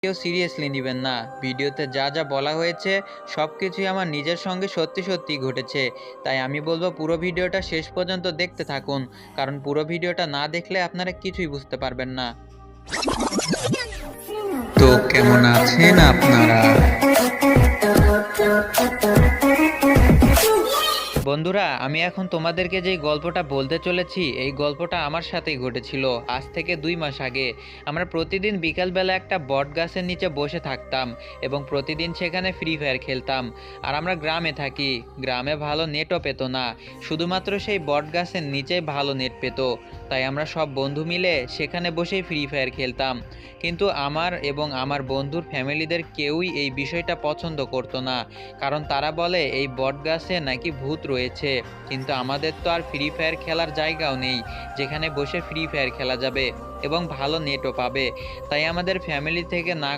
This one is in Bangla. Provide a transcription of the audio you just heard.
কেউ সিরিয়াসলি নেবেন না। ভিডিওতে যা যা বলা হয়েছে সব কিছুই আমার নিজের সঙ্গে সত্যি সত্যি ঘটেছে। তাই আমি বলবো পুরো ভিডিওটা শেষ পর্যন্ত দেখতে থাকুন, কারণ পুরো ভিডিওটা না দেখলে আপনারা কিছুই বুঝতে পারবেন না। তো কেমন আছেন আপনারা? বন্ধুরা, আমি এখন তোমাদেরকে যেই গল্পটা বলতে চলেছি এই গল্পটা আমার সাথেই ঘটেছিল আজ থেকে 2 মাস আগে। আমরা প্রতিদিন বিকালবেলা একটা বট গাছের নিচে বসে থাকতাম এবং প্রতিদিন সেখানে ফ্রি ফায়ার খেলতাম। আর আমরা গ্রামে থাকি, গ্রামে ভালো নেটও পেতো না, শুধুমাত্র সেই বট গাছের নিচেই ভালো নেট পেতো। তাই আমরা সব বন্ধু মিলে সেখানে বসেই ফ্রি ফায়ার খেলতাম। কিন্তু আমার এবং আমার বন্ধুর ফ্যামিলিদের কেউই এই বিষয়টা পছন্দ করতো না, কারণ তারা বলে এই বটগাছে নাকি ভূত রয়েছে। কিন্তু আমাদের তো আর ফ্রি ফায়ার খেলার জায়গাও নেই যেখানে বসে ফ্রি ফায়ার খেলা যাবে এবং ভালো নেটও পাবে। তাই আমাদের ফ্যামিলি থেকে না